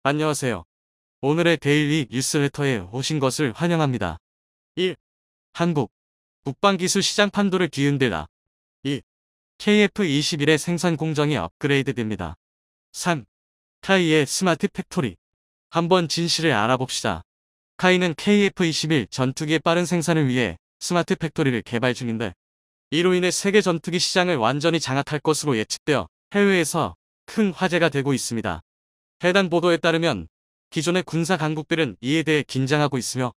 안녕하세요. 오늘의 데일리 뉴스레터에 오신 것을 환영합니다. 1. 한국 국방기술 시장 판도를 뒤흔들다. 2. KF-21의 생산 공정이 업그레이드됩니다. 3. 카이의 스마트 팩토리. 한번 진실을 알아봅시다. 카이는 KF-21 전투기의 빠른 생산을 위해 스마트 팩토리를 개발 중인데, 이로 인해 세계 전투기 시장을 완전히 장악할 것으로 예측되어 해외에서 큰 화제가 되고 있습니다. 해당 보도에 따르면 기존의 군사 강국들은 이에 대해 긴장하고 있으며,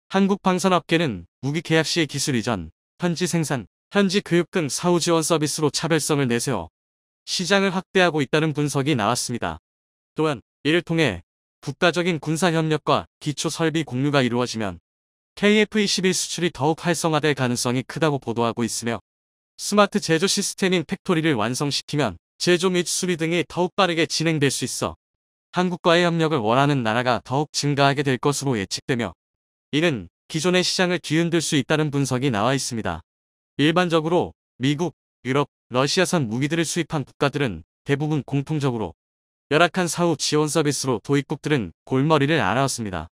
한국 방산업계는 무기 계약 시의 기술 이전, 현지 생산, 현지 교육 등 사후 지원 서비스로 차별성을 내세워 시장을 확대하고 있다는 분석이 나왔습니다. 또한 이를 통해 국가적인 군사 협력과 기초 설비 공유가 이루어지면 KF-21 수출이 더욱 활성화될 가능성이 크다고 보도하고 있으며, 스마트 제조 시스템인 팩토리를 완성시키면 제조 및 수리 등이 더욱 빠르게 진행될 수 있어 한국과의 협력을 원하는 나라가 더욱 증가하게 될 것으로 예측되며, 이는 기존의 시장을 뒤흔들 수 있다는 분석이 나와 있습니다. 일반적으로 미국, 유럽, 러시아산 무기들을 수입한 국가들은 대부분 공통적으로 열악한 사후 지원 서비스로 도입국들은 골머리를 앓아왔습니다.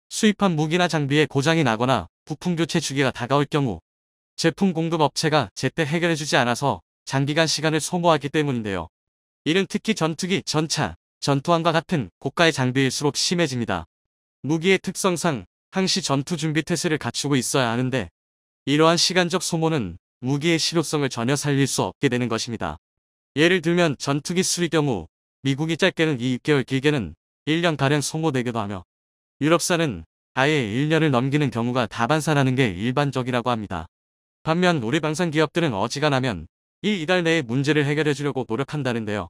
수입한 무기나 장비에 고장이 나거나 부품 교체 주기가 다가올 경우 제품 공급 업체가 제때 해결해주지 않아서 장기간 시간을 소모하기 때문인데요. 이는 특히 전투기, 전차, 전투함과 같은 고가의 장비일수록 심해집니다. 무기의 특성상 항시 전투 준비 태세를 갖추고 있어야 하는데, 이러한 시간적 소모는 무기의 실효성을 전혀 살릴 수 없게 되는 것입니다. 예를 들면 전투기 수리 경우 미국이 짧게는 2개월, 길게는 1년가량 소모되기도 하며, 유럽산은 아예 1년을 넘기는 경우가 다반사라는 게 일반적이라고 합니다. 반면 우리 방산 기업들은 어지간하면 이달 내에 문제를 해결해 주려고 노력한다는데요.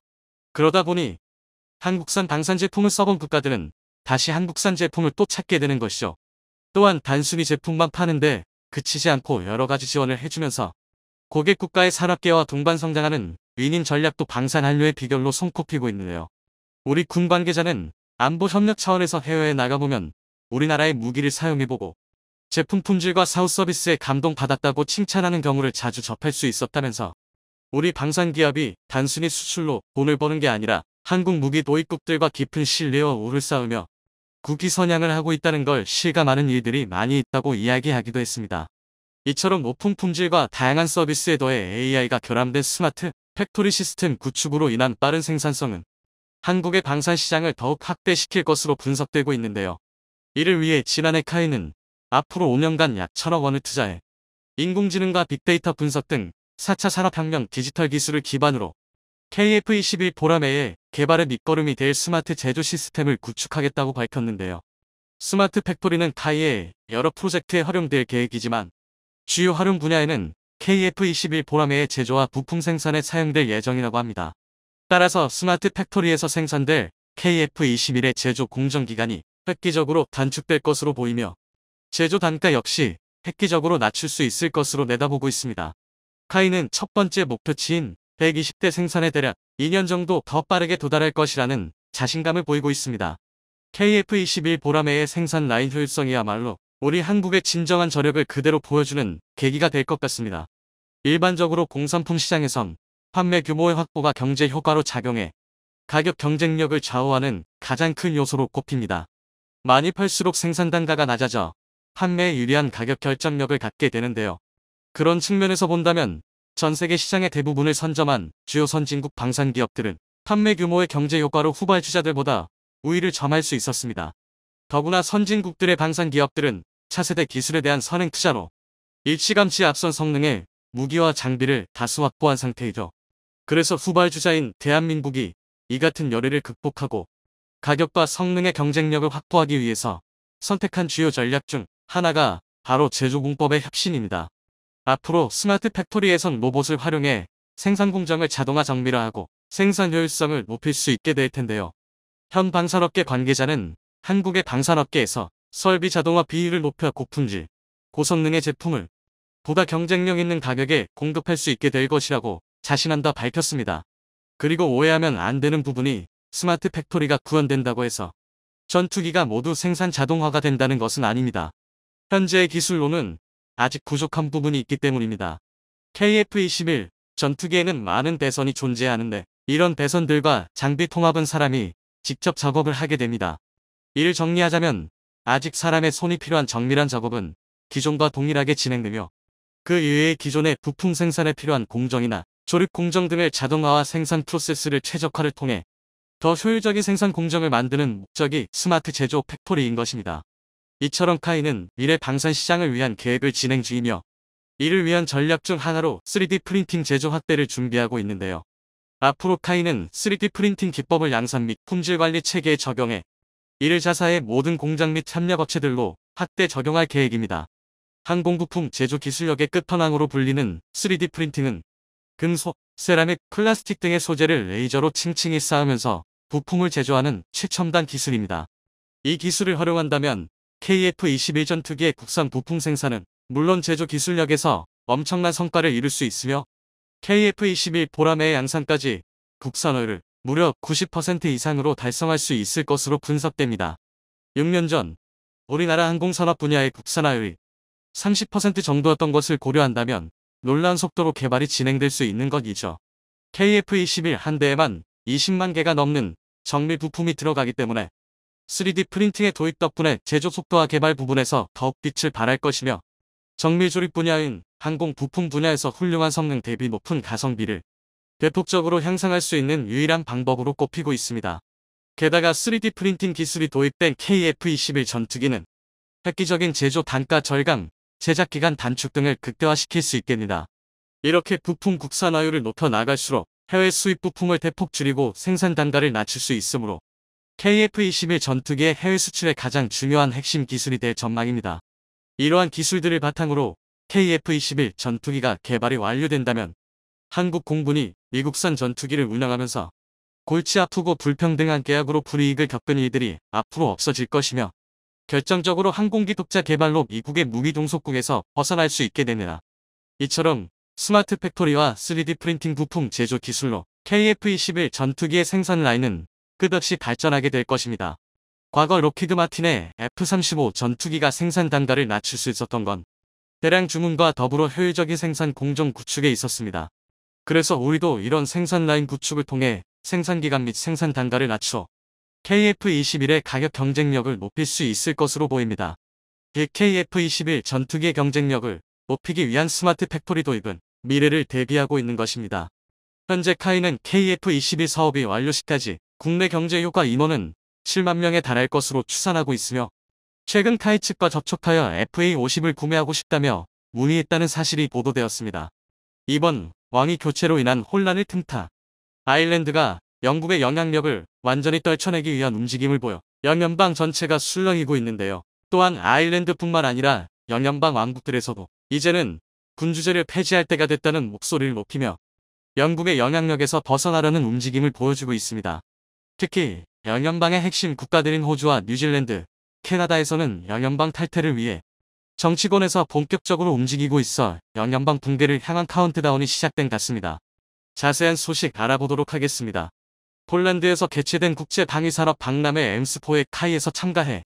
그러다 보니 한국산 방산 제품을 써본 국가들은 다시 한국산 제품을 또 찾게 되는 것이죠. 또한 단순히 제품만 파는데 그치지 않고 여러가지 지원을 해주면서 고객 국가의 산업계와 동반 성장하는 윈윈 전략도 방산 한류의 비결로 손꼽히고 있는데요. 우리 군 관계자는 안보 협력 차원에서 해외에 나가보면 우리나라의 무기를 사용해보고 제품 품질과 사후 서비스에 감동받았다고 칭찬하는 경우를 자주 접할 수 있었다면서, 우리 방산 기업이 단순히 수출로 돈을 버는 게 아니라 한국 무기 도입국들과 깊은 신뢰와 우를 쌓으며 국위 선양을 하고 있다는 걸 실감하는 일들이 많이 있다고 이야기하기도 했습니다. 이처럼 높은 품질과 다양한 서비스에 더해 AI가 결함된 스마트 팩토리 시스템 구축으로 인한 빠른 생산성은 한국의 방산 시장을 더욱 확대시킬 것으로 분석되고 있는데요. 이를 위해 지난해 카이는 앞으로 5년간 약 1,000억 원을 투자해 인공지능과 빅데이터 분석 등 4차 산업혁명 디지털 기술을 기반으로 KF-21 보라매의 개발의 밑거름이 될 스마트 제조 시스템을 구축하겠다고 밝혔는데요. 스마트 팩토리는 카이의 여러 프로젝트에 활용될 계획이지만, 주요 활용 분야에는 KF-21 보라매의 제조와 부품 생산에 사용될 예정이라고 합니다. 따라서 스마트 팩토리에서 생산될 KF-21의 제조 공정 기간이 획기적으로 단축될 것으로 보이며, 제조 단가 역시 획기적으로 낮출 수 있을 것으로 내다보고 있습니다. 카이는 첫 번째 목표치인 120대 생산에 대략 2년 정도 더 빠르게 도달할 것이라는 자신감을 보이고 있습니다. KF-21 보라매의 생산 라인 효율성이야말로 우리 한국의 진정한 저력을 그대로 보여주는 계기가 될 것 같습니다. 일반적으로 공산품 시장에선 판매 규모의 확보가 경제 효과로 작용해 가격 경쟁력을 좌우하는 가장 큰 요소로 꼽힙니다. 많이 팔수록 생산 단가가 낮아져 판매에 유리한 가격 결정력을 갖게 되는데요. 그런 측면에서 본다면 전 세계 시장의 대부분을 선점한 주요 선진국 방산 기업들은 판매 규모의 경제 효과로 후발주자들보다 우위를 점할 수 있었습니다. 더구나 선진국들의 방산 기업들은 차세대 기술에 대한 선행 투자로 일찌감치 앞선 성능의 무기와 장비를 다수 확보한 상태이죠. 그래서 후발주자인 대한민국이 이 같은 열애를 극복하고 가격과 성능의 경쟁력을 확보하기 위해서 선택한 주요 전략 중 하나가 바로 제조공법의 혁신입니다. 앞으로 스마트 팩토리에선 로봇을 활용해 생산 공정을 자동화 정밀화하고 생산 효율성을 높일 수 있게 될 텐데요. 현 방산업계 관계자는 한국의 방산업계에서 설비 자동화 비율을 높여 고품질, 고성능의 제품을 보다 경쟁력 있는 가격에 공급할 수 있게 될 것이라고 자신한다 밝혔습니다. 그리고 오해하면 안 되는 부분이 스마트 팩토리가 구현된다고 해서 전투기가 모두 생산 자동화가 된다는 것은 아닙니다. 현재의 기술로는 아직 부족한 부분이 있기 때문입니다. KF-21 전투기에는 많은 배선이 존재하는데, 이런 배선들과 장비 통합은 사람이 직접 작업을 하게 됩니다. 이를 정리하자면 아직 사람의 손이 필요한 정밀한 작업은 기존과 동일하게 진행되며 그 이외의 기존의 부품 생산에 필요한 공정이나 조립 공정 등을 자동화와 생산 프로세스를 최적화를 통해 더 효율적인 생산 공정을 만드는 목적이 스마트 제조 팩토리인 것입니다. 이처럼 카이는 미래 방산 시장을 위한 계획을 진행 중이며 이를 위한 전략 중 하나로 3D 프린팅 제조 확대를 준비하고 있는데요. 앞으로 카이는 3D 프린팅 기법을 양산 및 품질 관리 체계에 적용해 이를 자사의 모든 공장 및 협력업체들로 확대 적용할 계획입니다. 항공부품 제조 기술력의 끝판왕으로 불리는 3D 프린팅은 금속, 세라믹, 플라스틱 등의 소재를 레이저로 층층이 쌓으면서 부품을 제조하는 최첨단 기술입니다. 이 기술을 활용한다면 KF-21 전투기의 국산 부품 생산은 물론 제조 기술력에서 엄청난 성과를 이룰 수 있으며 KF-21 보라매의 양산까지 국산화율을 무려 90% 이상으로 달성할 수 있을 것으로 분석됩니다. 6년 전 우리나라 항공산업 분야의 국산화율이 30% 정도였던 것을 고려한다면 놀라운 속도로 개발이 진행될 수 있는 것이죠. KF-21 한 대에만 20만 개가 넘는 정밀 부품이 들어가기 때문에 3D 프린팅의 도입 덕분에 제조 속도와 개발 부분에서 더욱 빛을 발할 것이며 정밀 조립 분야인 항공 부품 분야에서 훌륭한 성능 대비 높은 가성비를 대폭적으로 향상할 수 있는 유일한 방법으로 꼽히고 있습니다. 게다가 3D 프린팅 기술이 도입된 KF-21 전투기는 획기적인 제조 단가 절감, 제작 기간 단축 등을 극대화시킬 수 있겠습니다. 이렇게 부품 국산화율을 높여 나갈수록 해외 수입 부품을 대폭 줄이고 생산 단가를 낮출 수 있으므로 KF-21 전투기의 해외 수출의 가장 중요한 핵심 기술이 될 전망입니다. 이러한 기술들을 바탕으로 KF-21 전투기가 개발이 완료된다면 한국 공군이 미국산 전투기를 운영하면서 골치 아프고 불평등한 계약으로 불이익을 겪은 일들이 앞으로 없어질 것이며 결정적으로 항공기 독자 개발로 미국의 무기 동속국에서 벗어날 수 있게 됩니다. 이처럼 스마트 팩토리와 3D 프린팅 부품 제조 기술로 KF-21 전투기의 생산 라인은 끝없이 발전하게 될 것입니다. 과거 록히드 마틴의 F-35 전투기가 생산 단가를 낮출 수 있었던 건 대량 주문과 더불어 효율적인 생산 공정 구축에 있었습니다. 그래서 우리도 이런 생산 라인 구축을 통해 생산 기간 및 생산 단가를 낮춰 KF-21의 가격 경쟁력을 높일 수 있을 것으로 보입니다. 이 KF-21 전투기의 경쟁력을 높이기 위한 스마트 팩토리 도입은 미래를 대비하고 있는 것입니다. 현재 카이는 KF-21 사업이 완료 시까지 국내 경제 효과 인원은 7만 명에 달할 것으로 추산하고 있으며 최근 카이 측과 접촉하여 FA-50을 구매하고 싶다며 문의했다는 사실이 보도되었습니다. 이번 왕위 교체로 인한 혼란을 틈타 아일랜드가 영국의 영향력을 완전히 떨쳐내기 위한 움직임을 보여 영연방 전체가 술렁이고 있는데요. 또한 아일랜드뿐만 아니라 영연방 왕국들에서도 이제는 군주제를 폐지할 때가 됐다는 목소리를 높이며 영국의 영향력에서 벗어나려는 움직임을 보여주고 있습니다. 특히 영연방의 핵심 국가들인 호주와 뉴질랜드, 캐나다에서는 영연방 탈퇴를 위해 정치권에서 본격적으로 움직이고 있어 영연방 붕괴를 향한 카운트다운이 시작된 같습니다. 자세한 소식 알아보도록 하겠습니다. 폴란드에서 개최된 국제방위산업 박람회 엠스포에 카이에서 참가해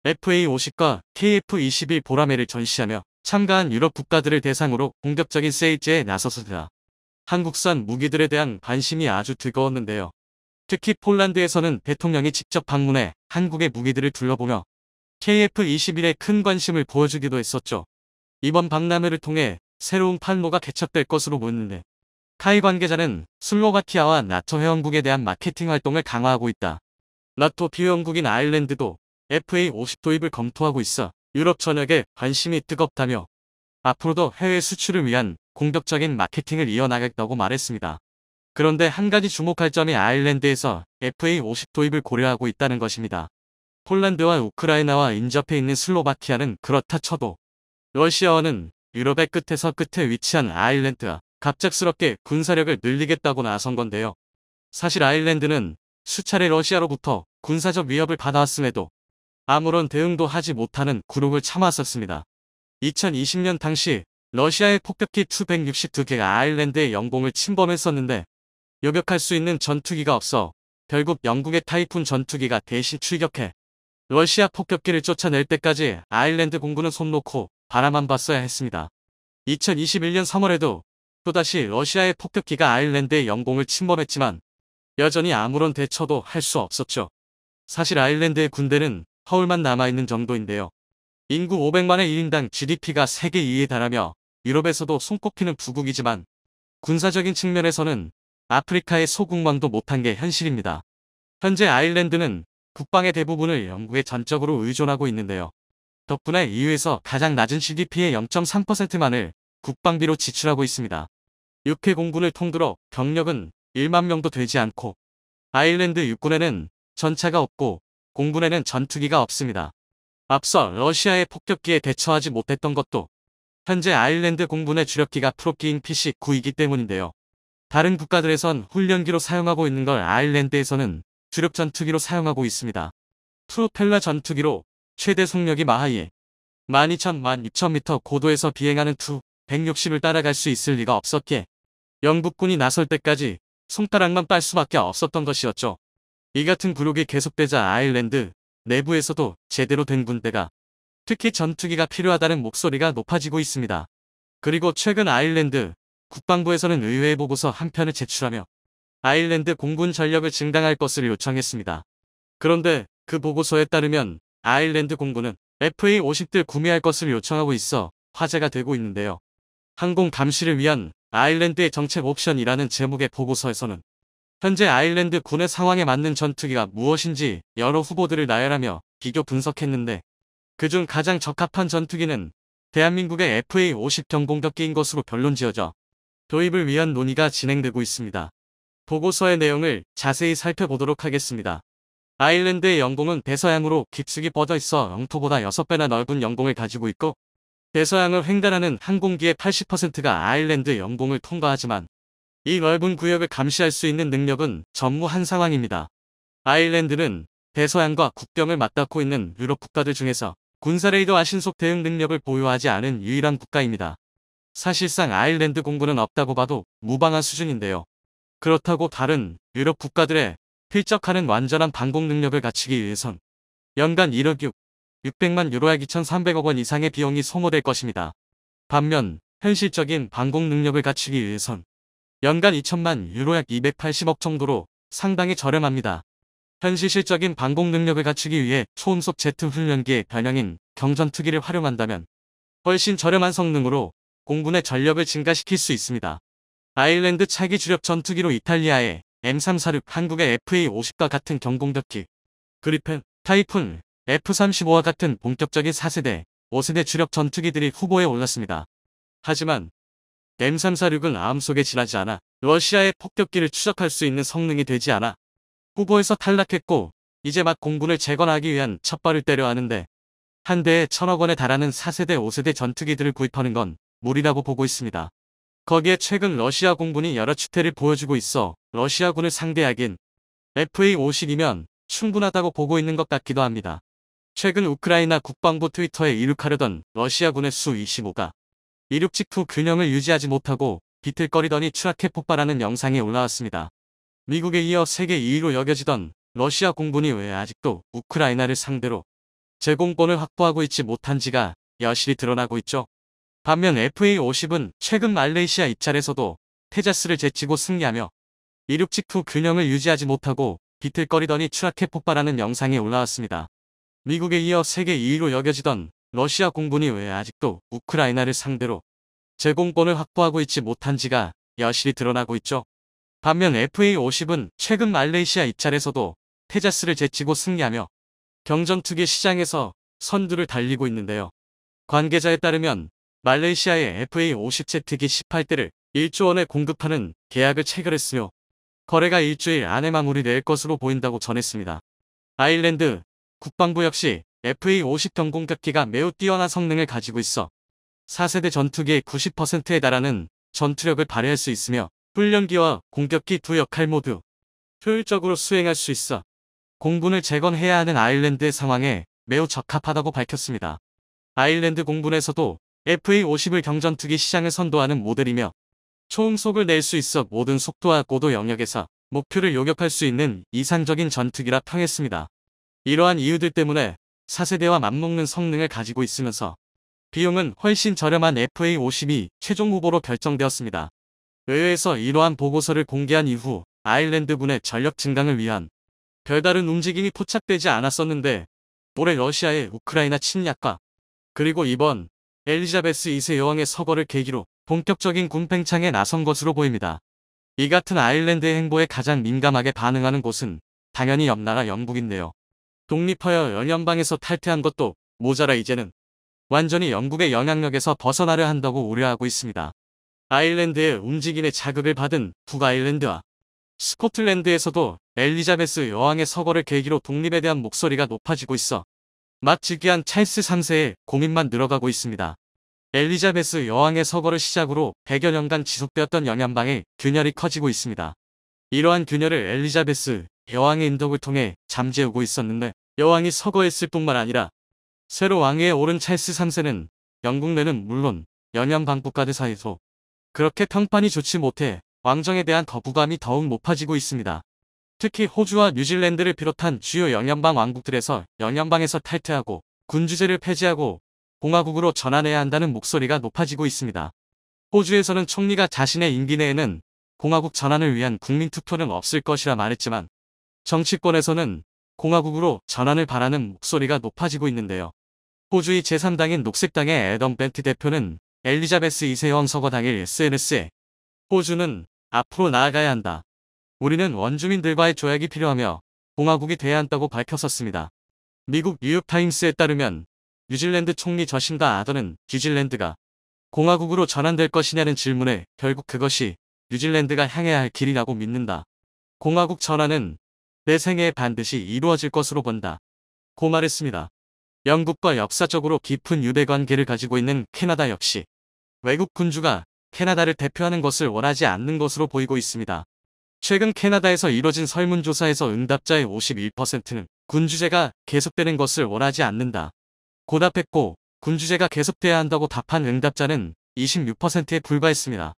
FA-50과 KF-21 보라매를 전시하며 참가한 유럽 국가들을 대상으로 공격적인 세일즈에 나섰습니다. 한국산 무기들에 대한 관심이 아주 뜨거웠는데요. 특히 폴란드에서는 대통령이 직접 방문해 한국의 무기들을 둘러보며 KF-21에 큰 관심을 보여주기도 했었죠. 이번 박람회를 통해 새로운 판로가 개척될 것으로 보이는데 카이 관계자는 슬로바키아와 나토 회원국에 대한 마케팅 활동을 강화하고 있다. 나토 비회원국인 아일랜드도 FA-50 도입을 검토하고 있어 유럽 전역에 관심이 뜨겁다며 앞으로도 해외 수출을 위한 공격적인 마케팅을 이어나가겠다고 말했습니다. 그런데 한 가지 주목할 점이 아일랜드에서 FA-50 도입을 고려하고 있다는 것입니다. 폴란드와 우크라이나와 인접해 있는 슬로바키아는 그렇다 쳐도 러시아와는 유럽의 끝에서 끝에 위치한 아일랜드가 갑작스럽게 군사력을 늘리겠다고 나선 건데요. 사실 아일랜드는 수차례 러시아로부터 군사적 위협을 받아왔음에도 아무런 대응도 하지 못하는 굴욕을 참아왔었습니다. 2020년 당시 러시아의 폭격기 Tu-162개가 아일랜드의 영공을 침범했었는데 요격할 수 있는 전투기가 없어 결국 영국의 타이푼 전투기가 대신 출격해 러시아 폭격기를 쫓아낼 때까지 아일랜드 공군은 손 놓고 바라만 봤어야 했습니다. 2021년 3월에도 또다시 러시아의 폭격기가 아일랜드의 영공을 침범했지만 여전히 아무런 대처도 할 수 없었죠. 사실 아일랜드의 군대는 서울만 남아있는 정도인데요. 인구 500만의 1인당 GDP가 세계 2위에 달하며 유럽에서도 손꼽히는 부국이지만 군사적인 측면에서는 아프리카의 소국망도 못한 게 현실입니다. 현재 아일랜드는 국방의 대부분을 영국에 전적으로 의존하고 있는데요. 덕분에 EU에서 가장 낮은 GDP의 0.3%만을 국방비로 지출하고 있습니다. 육해 공군을 통틀어 병력은 1만 명도 되지 않고 아일랜드 육군에는 전차가 없고 공군에는 전투기가 없습니다. 앞서 러시아의 폭격기에 대처하지 못했던 것도 현재 아일랜드 공군의 주력기가 프로키인 PC-9이기 때문인데요. 다른 국가들에선 훈련기로 사용하고 있는 걸 아일랜드에서는 주력 전투기로 사용하고 있습니다. 프로펠러 전투기로 최대 속력이 마하에 12,000-16,000m 고도에서 비행하는 투-160을 따라갈 수 있을 리가 없었기에 영국군이 나설 때까지 손가락만 빨 수밖에 없었던 것이었죠. 이 같은 굴욕이 계속되자 아일랜드 내부에서도 제대로 된 군대가, 특히 전투기가 필요하다는 목소리가 높아지고 있습니다. 그리고 최근 아일랜드 국방부에서는 의회에 보고서 한 편을 제출하며 아일랜드 공군 전력을 증강할 것을 요청했습니다. 그런데 그 보고서에 따르면 아일랜드 공군은 FA-50들 구매할 것을 요청하고 있어 화제가 되고 있는데요. 항공 감시를 위한 아일랜드의 정책 옵션이라는 제목의 보고서에서는 현재 아일랜드 군의 상황에 맞는 전투기가 무엇인지 여러 후보들을 나열하며 비교 분석했는데 그중 가장 적합한 전투기는 대한민국의 FA-50 경공격기인 것으로 결론지어져 도입을 위한 논의가 진행되고 있습니다. 보고서의 내용을 자세히 살펴보도록 하겠습니다. 아일랜드의 영공은 대서양으로 깊숙이 뻗어 있어 영토보다 6배나 넓은 영공을 가지고 있고 대서양을 횡단하는 항공기의 80%가 아일랜드 영공을 통과하지만 이 넓은 구역을 감시할 수 있는 능력은 전무한 상황입니다. 아일랜드는 대서양과 국경을 맞닿고 있는 유럽 국가들 중에서 군사레이더와 신속 대응 능력을 보유하지 않은 유일한 국가입니다. 사실상 아일랜드 공군은 없다고 봐도 무방한 수준인데요. 그렇다고 다른 유럽 국가들에 필적하는 완전한 방공 능력을 갖추기 위해선 연간 1억 600만 유로 약 2,300억 원 이상의 비용이 소모될 것입니다. 반면 현실적인 방공 능력을 갖추기 위해선 연간 2천만 유로 약 280억 정도로 상당히 저렴합니다. 현실적인 방공 능력을 갖추기 위해 초음속 제트 훈련기의 변형인 경전투기를 활용한다면 훨씬 저렴한 성능으로 공군의 전력을 증가시킬 수 있습니다. 아일랜드 차기 주력 전투기로 이탈리아의 M346, 한국의 FA-50과 같은 경공격기, 그리펜, 타이푼, F-35와 같은 본격적인 4세대, 5세대 주력 전투기들이 후보에 올랐습니다. 하지만 M346은 마음속에 지나지 않아 러시아의 폭격기를 추적할 수 있는 성능이 되지 않아 후보에서 탈락했고 이제 막 공군을 재건하기 위한 첫발을 때려 하는데 한 대에 1,000억 원에 달하는 4세대, 5세대 전투기들을 구입하는 건 무리라고 보고 있습니다. 거기에 최근 러시아 공군이 여러 추태를 보여주고 있어 러시아군을 상대하긴 FA-50이면 충분하다고 보고 있는 것 같기도 합니다. 최근 우크라이나 국방부 트위터에 이륙하려던 러시아군의 수-25가 이륙 직후 균형을 유지하지 못하고 비틀거리더니 추락해 폭발하는 영상이 올라왔습니다. 미국에 이어 세계 2위로 여겨지던 러시아 공군이 왜 아직도 우크라이나를 상대로 제공권을 확보하고 있지 못한지가 여실히 드러나고 있죠. 반면 FA-50은 최근 말레이시아 입찰에서도 테자스를 제치고 승리하며 이륙 직후 균형을 유지하지 못하고 비틀거리더니 추락해 폭발하는 영상이 올라왔습니다. 미국에 이어 세계 2위로 여겨지던 러시아 공군이 왜 아직도 우크라이나를 상대로 제공권을 확보하고 있지 못한지가 여실히 드러나고 있죠. 반면 FA-50은 최근 말레이시아 입찰에서도 테자스를 제치고 승리하며 경전투기 시장에서 선두를 달리고 있는데요. 관계자에 따르면 말레이시아의 FA-50 제트기 18대를 1조 원에 공급하는 계약을 체결했으며 거래가 일주일 안에 마무리될 것으로 보인다고 전했습니다. 아일랜드 국방부 역시 FA-50 경공격기가 매우 뛰어난 성능을 가지고 있어 4세대 전투기의 90%에 달하는 전투력을 발휘할 수 있으며 훈련기와 공격기 두 역할 모두 효율적으로 수행할 수 있어 공군을 재건해야 하는 아일랜드의 상황에 매우 적합하다고 밝혔습니다. 아일랜드 공군에서도 FA-50을 경전투기 시장을 선도하는 모델이며 초음속을 낼 수 있어 모든 속도와 고도 영역에서 목표를 요격할 수 있는 이상적인 전투기라 평했습니다. 이러한 이유들 때문에 4세대와 맞먹는 성능을 가지고 있으면서 비용은 훨씬 저렴한 FA-50이 최종 후보로 결정되었습니다. 의회에서 이러한 보고서를 공개한 이후 아일랜드군의 전력 증강을 위한 별다른 움직임이 포착되지 않았었는데 올해 러시아의 우크라이나 침략과 그리고 이번 엘리자베스 2세 여왕의 서거를 계기로 본격적인 군팽창에 나선 것으로 보입니다. 이 같은 아일랜드의 행보에 가장 민감하게 반응하는 곳은 당연히 옆나라 영국인데요. 독립하여 연연방에서 탈퇴한 것도 모자라 이제는 완전히 영국의 영향력에서 벗어나려 한다고 우려하고 있습니다. 아일랜드의 움직임에 자극을 받은 북아일랜드와 스코틀랜드에서도 엘리자베스 여왕의 서거를 계기로 독립에 대한 목소리가 높아지고 있어 막 즉위한 찰스 3세의 고민만 늘어가고 있습니다. 엘리자베스 여왕의 서거를 시작으로 100여 년간 지속되었던 영연방의 균열이 커지고 있습니다. 이러한 균열을 엘리자베스 여왕의 인덕을 통해 잠재우고 있었는데 여왕이 서거했을 뿐만 아니라 새로 왕위에 오른 찰스 3세는 영국 내는 물론 영연방 국가들 사이에서 그렇게 평판이 좋지 못해 왕정에 대한 거부감이 더욱 높아지고 있습니다. 특히 호주와 뉴질랜드를 비롯한 주요 영연방 왕국들에서 영연방에서 탈퇴하고 군주제를 폐지하고 공화국으로 전환해야 한다는 목소리가 높아지고 있습니다. 호주에서는 총리가 자신의 임기 내에는 공화국 전환을 위한 국민투표는 없을 것이라 말했지만 정치권에서는 공화국으로 전환을 바라는 목소리가 높아지고 있는데요. 호주의 제3당인 녹색당의 애덤 벤트 대표는 엘리자베스 2세 여왕 서거 당일 SNS에 호주는 앞으로 나아가야 한다. 우리는 원주민들과의 조약이 필요하며 공화국이 돼야 한다고 밝혔었습니다. 미국 뉴욕타임스에 따르면 뉴질랜드 총리 저신다 아더는 뉴질랜드가 공화국으로 전환될 것이냐는 질문에 결국 그것이 뉴질랜드가 향해야 할 길이라고 믿는다. 공화국 전환은 내 생애에 반드시 이루어질 것으로 본다. 고 말했습니다. 영국과 역사적으로 깊은 유대관계를 가지고 있는 캐나다 역시 외국 군주가 캐나다를 대표하는 것을 원하지 않는 것으로 보이고 있습니다. 최근 캐나다에서 이뤄진 설문조사에서 응답자의 51%는 군주제가 계속되는 것을 원하지 않는다 고 답했고 군주제가 계속돼야 한다고 답한 응답자는 26%에 불과했습니다.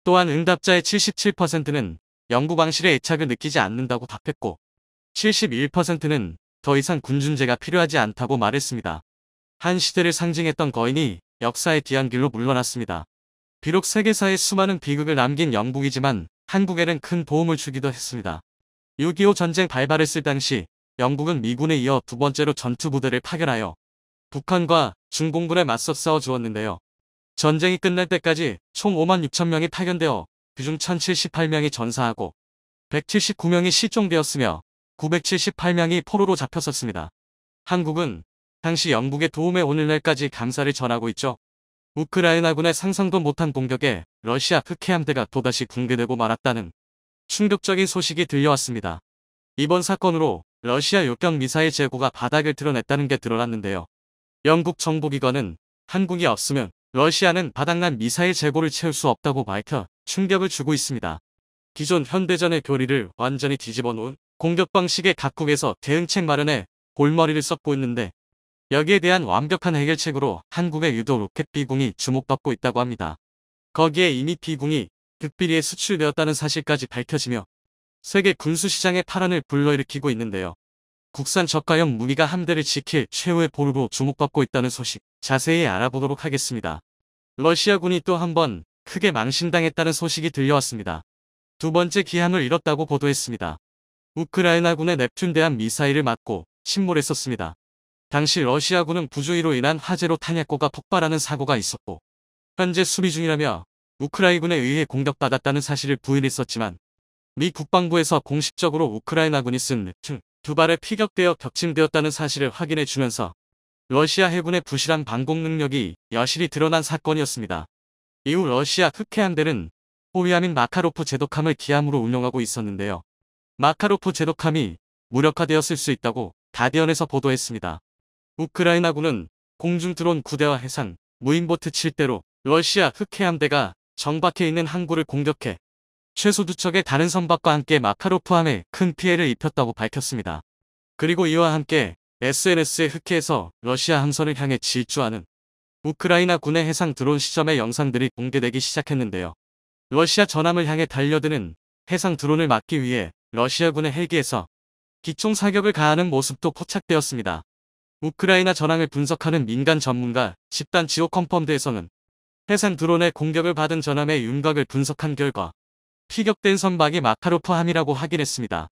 또한 응답자의 77%는 영국 왕실의 애착을 느끼지 않는다고 답했고 71%는 더 이상 군주제가 필요하지 않다고 말했습니다. 한 시대를 상징했던 거인이 역사의 뒤안길로 물러났습니다. 비록 세계사에 수많은 비극을 남긴 영국이지만 한국에는 큰 도움을 주기도 했습니다. 6.25 전쟁 발발했을 당시 영국은 미군에 이어 두 번째로 전투부대를 파견하여 북한과 중공군에 맞서 싸워주었는데요. 전쟁이 끝날 때까지 총 5만 6천 명이 파견되어 그중 1,078명이 전사하고 179명이 실종되었으며 978명이 포로로 잡혔었습니다. 한국은 당시 영국의 도움에 오늘날까지 감사를 전하고 있죠. 우크라이나군의 상상도 못한 공격에 러시아 흑해함대가 또다시 붕괴되고 말았다는 충격적인 소식이 들려왔습니다. 이번 사건으로 러시아 요격 미사일 재고가 바닥을 드러냈다는 게 드러났는데요. 영국 정보기관은 한국이 없으면 러시아는 바닥난 미사일 재고를 채울 수 없다고 밝혀 충격을 주고 있습니다. 기존 현대전의 교리를 완전히 뒤집어 놓은 공격 방식의 각국에서 대응책 마련에 골머리를 썩고 있는데 여기에 대한 완벽한 해결책으로 한국의 유도 로켓 B궁이 주목받고 있다고 합니다. 거기에 이미 B궁이 극비리에 수출되었다는 사실까지 밝혀지며 세계 군수시장의 파란을 불러일으키고 있는데요. 국산 저가형 무기가 함대를 지킬 최후의 보루로 주목받고 있다는 소식 자세히 알아보도록 하겠습니다. 러시아군이 또 한 번 크게 망신당했다는 소식이 들려왔습니다. 두 번째 기함을 잃었다고 보도했습니다. 우크라이나군의 넵튠 대함 미사일을 맞고 침몰했었습니다. 당시 러시아군은 부주의로 인한 화재로 탄약고가 폭발하는 사고가 있었고 현재 수리 중이라며 우크라이나군에 의해 공격받았다는 사실을 부인했었지만 미 국방부에서 공식적으로 우크라이나군이 쓴 넵튠 두 발에 피격되어 격침되었다는 사실을 확인해 주면서 러시아 해군의 부실한 방공 능력이 여실히 드러난 사건이었습니다. 이후 러시아 흑해함대는 호위함인 마카로프 제독함을 기함으로 운영하고 있었는데요. 마카로프 제독함이 무력화되었을 수 있다고 가디언에서 보도했습니다. 우크라이나군은 공중 드론 9대와 해상 무인보트 7대로 러시아 흑해함대가 정박해 있는 항구를 공격해 최소 2척의 다른 선박과 함께 마카로프함에 큰 피해를 입혔다고 밝혔습니다. 그리고 이와 함께 SNS의 흑해에서 러시아 함선을 향해 질주하는 우크라이나 군의 해상 드론 시점의 영상들이 공개되기 시작했는데요. 러시아 전함을 향해 달려드는 해상 드론을 막기 위해 러시아군의 헬기에서 기총 사격을 가하는 모습도 포착되었습니다. 우크라이나 전황을 분석하는 민간 전문가 집단 지오 컴펌드에서는 해상 드론의 공격을 받은 전함의 윤곽을 분석한 결과 피격된 선박이 마카로프 함이라고 확인했습니다.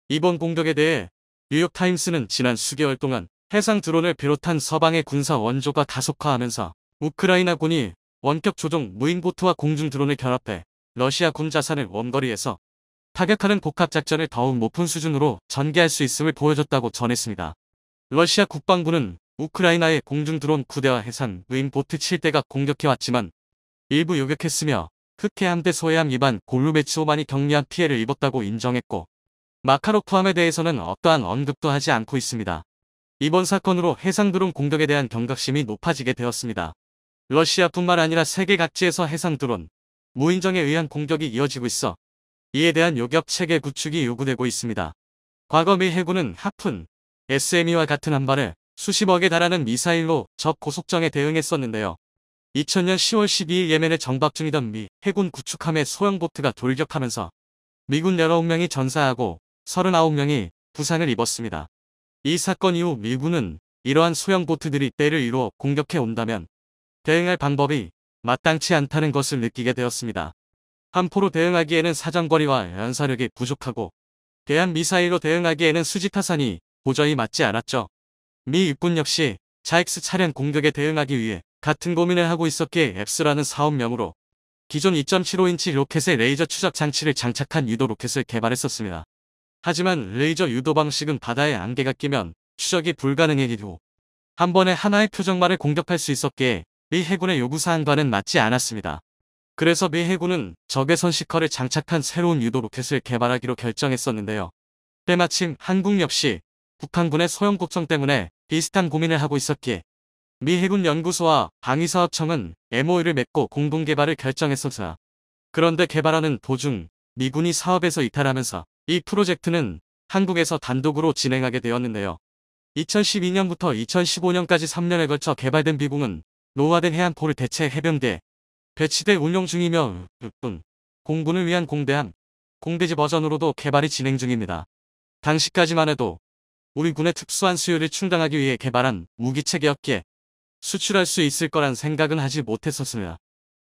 이번 공격에 대해 뉴욕타임스는 지난 수개월 동안 해상 드론을 비롯한 서방의 군사 원조가 가속화하면서 우크라이나군이 원격 조종 무인보트와 공중 드론을 결합해 러시아 군 자산을 원거리에서 타격하는 복합작전을 더욱 높은 수준으로 전개할 수 있음을 보여줬다고 전했습니다. 러시아 국방부는 우크라이나의 공중 드론 9대와 해상 무인보트 7대가 공격해왔지만 일부 요격했으며 흑해 함대 소해함 위반 골루베츠호만이 경미한 피해를 입었다고 인정했고 마카로프함에 대해서는 어떠한 언급도 하지 않고 있습니다. 이번 사건으로 해상 드론 공격에 대한 경각심이 높아지게 되었습니다. 러시아뿐만 아니라 세계 각지에서 해상 드론, 무인정에 의한 공격이 이어지고 있어 이에 대한 요격 체계 구축이 요구되고 있습니다. 과거 미 해군은 하푼, SME와 같은 한 발에 수십억에 달하는 미사일로 적 고속정에 대응했었는데요. 2000년 10월 12일 예멘에 정박 중이던 미 해군 구축함의 소형 보트가 돌격하면서 미군 19명이 전사하고 39명이 부상을 입었습니다. 이 사건 이후 미군은 이러한 소형 보트들이 때를 이루어 공격해 온다면 대응할 방법이 마땅치 않다는 것을 느끼게 되었습니다. 함포로 대응하기에는 사정거리와 연사력이 부족하고 대한 미사일로 대응하기에는 수지타산이 도저히 맞지 않았죠. 미 육군 역시 자익스 차량 공격에 대응하기 위해 같은 고민을 하고 있었기에 앱스라는 사업명으로 기존 2.75인치 로켓에 레이저 추적 장치를 장착한 유도 로켓을 개발했었습니다. 하지만 레이저 유도 방식은 바다에 안개가 끼면 추적이 불가능해지고 한 번에 하나의 표적만을 공격할 수 있었기에 미 해군의 요구사항과는 맞지 않았습니다. 그래서 미 해군은 적외선 시커를 장착한 새로운 유도 로켓을 개발하기로 결정했었는데요. 때마침 한국 역시 북한군의 소형 걱정 때문에 비슷한 고민을 하고 있었기에 미 해군 연구소와 방위사업청은 MOU를 맺고 공동개발을 결정했었습니다. 그런데 개발하는 도중 미군이 사업에서 이탈하면서 이 프로젝트는 한국에서 단독으로 진행하게 되었는데요. 2012년부터 2015년까지 3년에 걸쳐 개발된 비공은 노후화된 해안포를 대체 해병대에 배치돼 운용 중이며 공군을 위한 공대함, 공대지 버전으로도 개발이 진행 중입니다. 당시까지만 해도 우리 군의 특수한 수요를 충당하기 위해 개발한 무기체계였기에 수출할 수 있을 거란 생각은 하지 못했었습니다.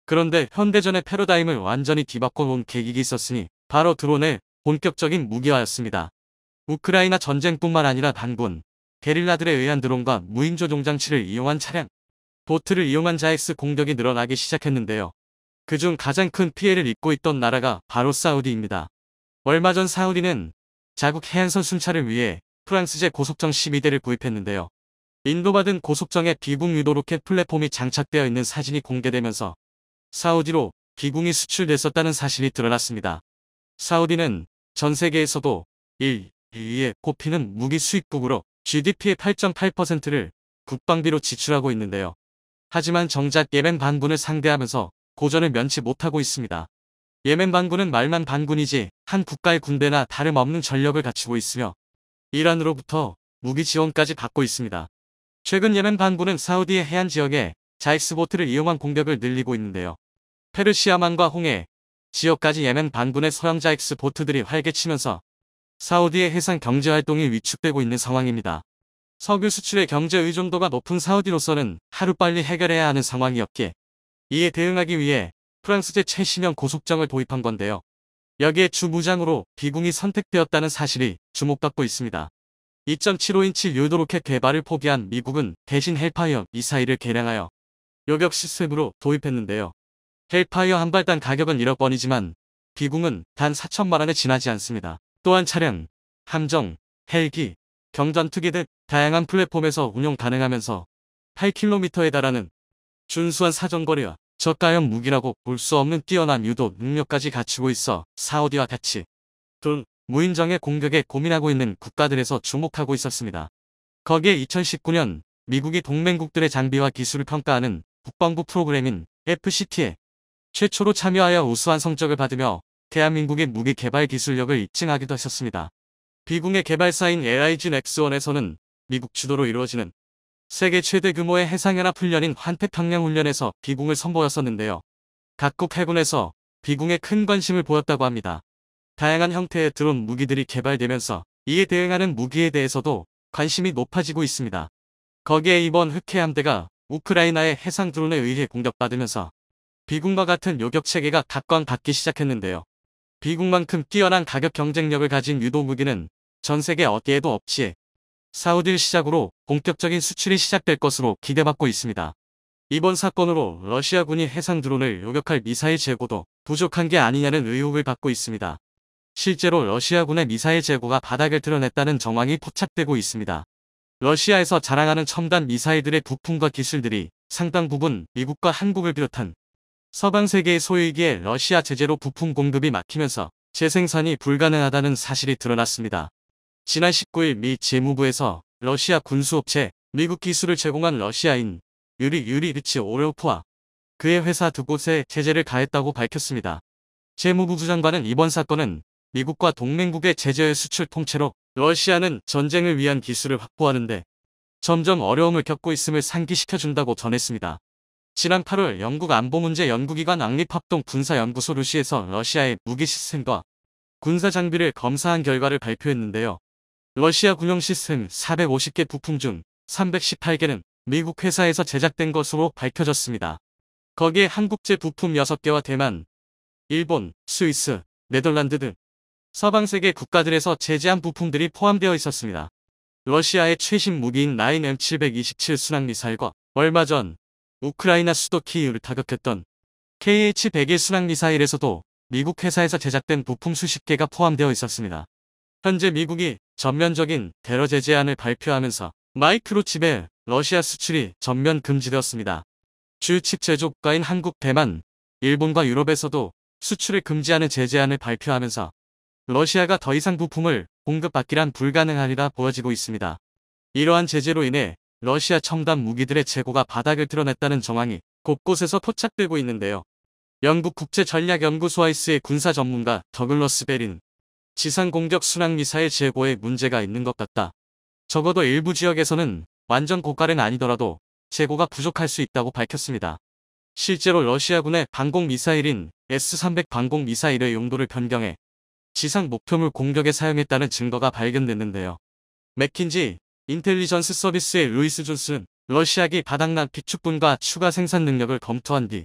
그런데 현대전의 패러다임을 완전히 뒤바꿔 놓은 계기가 있었으니 바로 드론의 본격적인 무기화였습니다. 우크라이나 전쟁뿐만 아니라 반군, 게릴라들에 의한 드론과 무인조종 장치를 이용한 차량, 보트를 이용한 자익스 공격이 늘어나기 시작했는데요. 그중 가장 큰 피해를 입고 있던 나라가 바로 사우디입니다. 얼마 전 사우디는 자국 해안선 순찰을 위해 프랑스제 고속정 12대를 구입했는데요. 인도받은 고속정에 비궁 유도 로켓 플랫폼이 장착되어 있는 사진이 공개되면서 사우디로 비궁이 수출됐었다는 사실이 드러났습니다. 사우디는 전 세계에서도 2위에 꼽히는 무기 수입국으로 GDP의 8.8%를 국방비로 지출하고 있는데요. 하지만 정작 예멘 반군을 상대하면서 고전을 면치 못하고 있습니다. 예멘 반군은 말만 반군이지 한 국가의 군대나 다름없는 전력을 갖추고 있으며 이란으로부터 무기 지원까지 받고 있습니다. 최근 예멘 반군은 사우디의 해안 지역에 자익스 보트를 이용한 공격을 늘리고 있는데요. 페르시아만과 홍해 지역까지 예멘 반군의 소형 자익스 보트들이 활개치면서 사우디의 해상 경제 활동이 위축되고 있는 상황입니다. 석유 수출의 경제 의존도가 높은 사우디로서는 하루빨리 해결해야 하는 상황이었기에 이에 대응하기 위해 프랑스제 최신형 고속정을 도입한 건데요. 여기에 주무장으로 비궁이 선택되었다는 사실이 주목받고 있습니다. 2.75인치 유도 로켓 개발을 포기한 미국은 대신 헬파이어 미사일을 개량하여 요격 시스템으로 도입했는데요. 헬파이어 한 발당 가격은 1억 원이지만 비궁은 단 4천만 원에 지나지 않습니다. 또한 차량, 함정, 헬기, 경전투기 등 다양한 플랫폼에서 운용 가능하면서 8km에 달하는 준수한 사정거리와 저가형 무기라고 볼 수 없는 뛰어난 유도 능력까지 갖추고 있어 사우디와 같이 무인정의 공격에 고민하고 있는 국가들에서 주목하고 있었습니다. 거기에 2019년 미국이 동맹국들의 장비와 기술을 평가하는 국방부 프로그램인 FCT에 최초로 참여하여 우수한 성적을 받으며 대한민국의 무기 개발 기술력을 입증하기도 했었습니다. 비궁의 개발사인 LIG 넥스원에서는 미국 주도로 이루어지는 세계 최대 규모의 해상연합 훈련인 환태평양 훈련에서 비궁을 선보였었는데요. 각국 해군에서 비궁에 큰 관심을 보였다고 합니다. 다양한 형태의 드론 무기들이 개발되면서 이에 대응하는 무기에 대해서도 관심이 높아지고 있습니다. 거기에 이번 흑해 함대가 우크라이나의 해상 드론에 의해 공격받으면서 비궁과 같은 요격 체계가 각광받기 시작했는데요. 비궁만큼 뛰어난 가격 경쟁력을 가진 유도 무기는 전 세계 어디에도 없지에 사우디를 시작으로 본격적인 수출이 시작될 것으로 기대받고 있습니다. 이번 사건으로 러시아군이 해상 드론을 요격할 미사일 재고도 부족한 게 아니냐는 의혹을 받고 있습니다. 실제로 러시아군의 미사일 재고가 바닥을 드러냈다는 정황이 포착되고 있습니다. 러시아에서 자랑하는 첨단 미사일들의 부품과 기술들이 상당 부분 미국과 한국을 비롯한 서방 세계의 소유이기에 러시아 제재로 부품 공급이 막히면서 재생산이 불가능하다는 사실이 드러났습니다. 지난 19일 미 재무부에서 러시아 군수업체 미국 기술을 제공한 러시아인 유리 리치 오레오프와 그의 회사 두 곳에 제재를 가했다고 밝혔습니다. 재무부 장관은 이번 사건은 미국과 동맹국의 제재의 수출 통째로 러시아는 전쟁을 위한 기술을 확보하는데 점점 어려움을 겪고 있음을 상기시켜준다고 전했습니다. 지난 8월 영국 안보문제 연구기관 앙립합동 군사연구소 루시에서 러시아의 무기 시스템과 군사 장비를 검사한 결과를 발표했는데요. 러시아 군용 시스템 450개 부품 중 318개는 미국 회사에서 제작된 것으로 밝혀졌습니다. 거기에 한국제 부품 6개와 대만, 일본, 스위스, 네덜란드 등 서방 세계 국가들에서 제재한 부품들이 포함되어 있었습니다. 러시아의 최신 무기인 라인 M727 순항미사일과 얼마 전 우크라이나 수도 키이우를 타격했던 KH-101 순항미사일에서도 미국 회사에서 제작된 부품 수십 개가 포함되어 있었습니다. 현재 미국이 전면적인 테러 제재안을 발표하면서 마이크로칩의 러시아 수출이 전면 금지되었습니다. 주요 칩 제조국가인 한국, 대만, 일본과 유럽에서도 수출을 금지하는 제재안을 발표하면서 러시아가 더 이상 부품을 공급받기란 불가능하리라 보여지고 있습니다. 이러한 제재로 인해 러시아 첨단 무기들의 재고가 바닥을 드러냈다는 정황이 곳곳에서 포착되고 있는데요. 영국 국제전략연구소아이스의 군사 전문가 더글러스 베린, 지상공격 순항미사일 재고에 문제가 있는 것 같다. 적어도 일부 지역에서는 완전 고갈은 아니더라도 재고가 부족할 수 있다고 밝혔습니다. 실제로 러시아군의 방공미사일인 S-300 방공미사일의 용도를 변경해 지상 목표물 공격에 사용했다는 증거가 발견됐는데요. 맥킨지 인텔리전스 서비스의 루이스 존스는 러시아기 바닥난 비축분과 추가 생산 능력을 검토한 뒤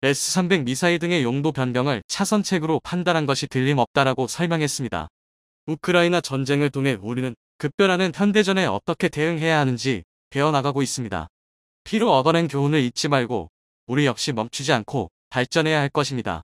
S-300 미사일 등의 용도 변경을 차선책으로 판단한 것이 틀림없다라고 설명했습니다. 우크라이나 전쟁을 통해 우리는 급변하는 현대전에 어떻게 대응해야 하는지 배워나가고 있습니다. 피로 얻어낸 교훈을 잊지 말고 우리 역시 멈추지 않고 발전해야 할 것입니다.